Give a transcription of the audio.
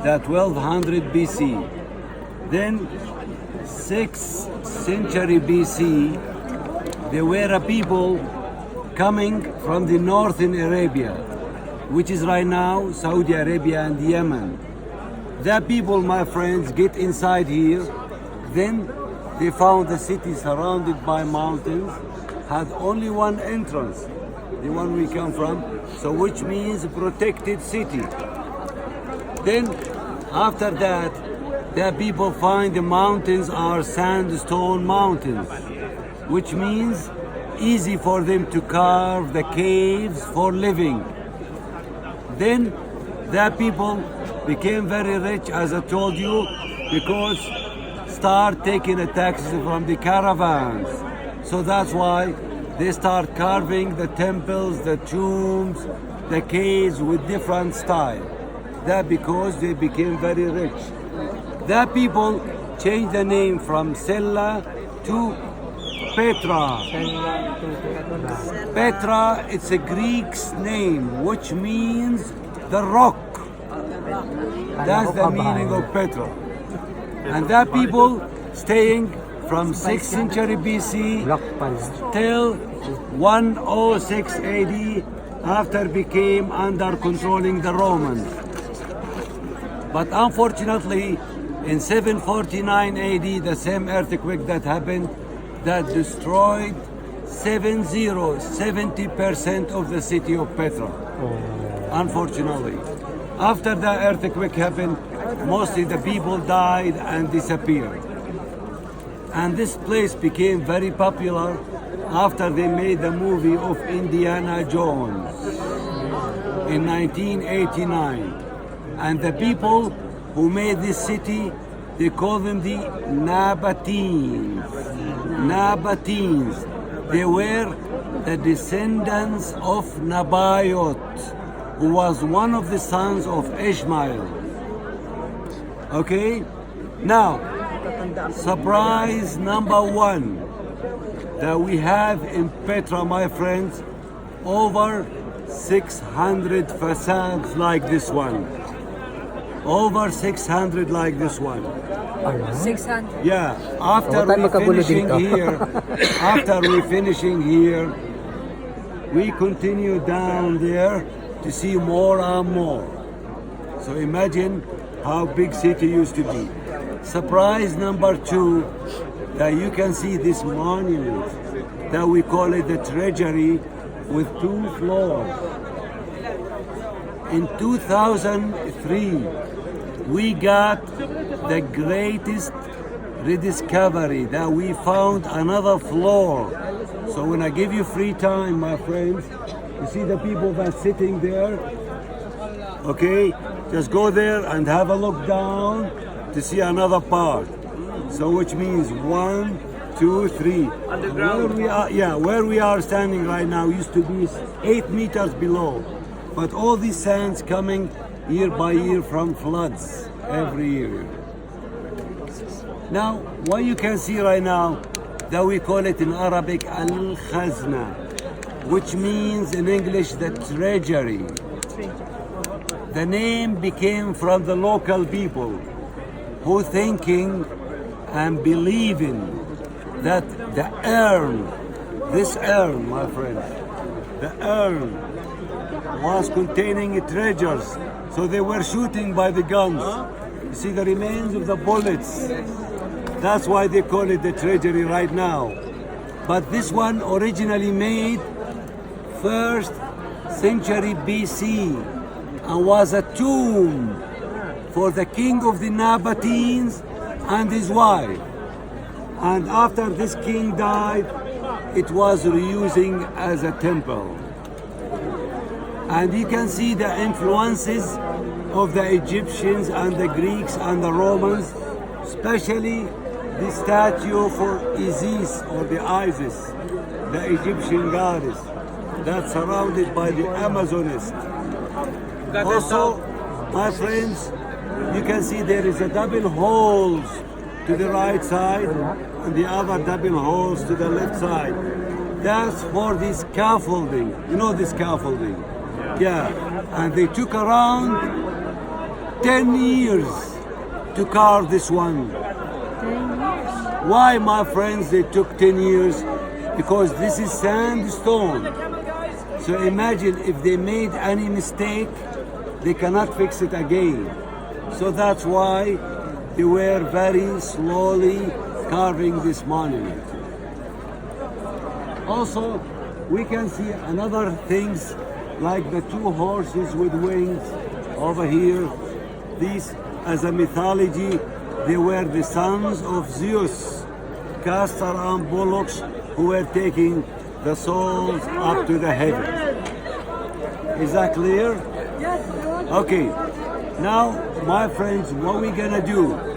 the 1200 BC. Then 6th century BC, there were a people coming from the northern Arabia, which is right now Saudi Arabia and Yemen. The people, my friends, get inside here. Then they found the city surrounded by mountains, had only one entrance, the one we come from, so which means protected city. Then after that, the people find the mountains are sandstone mountains, which means easy for them to carve the caves for living. Then the people became very rich, as I told you, because start taking the taxes from the caravans. So that's why they start carving the temples, the tombs, the caves with different style. That because they became very rich. The people changed the name from Sella to Petra. Petra, it's a Greek name, which means the rock. That's the meaning of Petra. And the people staying from 6th century BC till 106 AD, after became under controlling the Romans. But unfortunately, in 749 AD, the same earthquake that happened that destroyed 70% of the city of Petra. Unfortunately. After the earthquake happened, mostly the people died and disappeared. And this place became very popular after they made the movie of Indiana Jones in 1989. And the people who made this city, they call them the Nabateans. Nabateans. They were the descendants of Nabayot, who was one of the sons of Ishmael. Okay? Now, surprise number one that we have in Petra, my friends, over 600 facades like this one. Over 600 like this one. 600. Yeah, after we finishing here, we continue down there to see more and more. So imagine how big city used to be. Surprise number two, that you can see this monument that we call it the Treasury with 2 floors. In 2003, we got the greatest rediscovery that we found another floor. So when I give you free time, my friends, you see the people that's sitting there, okay? Just go there and have a look down to see another part. So which means 1, 2, 3. Underground. Where we are standing right now used to be 8 meters below. But all these sands coming year by year from floods every year. Now, what you can see right now, that we call it in Arabic Al-Khazna, which means in English the treasury. The name became from the local people who thinking and believing that the urn, this urn, my friends, the urn was containing treasures. So they were shooting by the guns. You see the remains of the bullets. That's why they call it the treasury right now. But this one originally made 1st century BC and was a tomb for the king of the Nabateans and his wife. And after this king died, it was reusing as a temple. And you can see the influences of the Egyptians and the Greeks and the Romans, especially the statue for Isis or the Isis, the Egyptian goddess, that's surrounded by the Amazoness. Also, my friends, you can see there is a double holes to the right side and the other double holes to the left side. That's for the scaffolding. You know the scaffolding? Yeah. And they took around 10 years to carve this one. 10 years. Why, my friends, they took 10 years? Because this is sandstone. So imagine if they made any mistake, they cannot fix it again. So that's why they were very slowly carving this monument. Also, we can see another things like the two horses with wings over here. These, as a mythology, they were the sons of Zeus, Castor and Pollux, who were taking the souls up to the heaven. Is that clear? Yes. Okay. Now, my friends, what we're gonna do?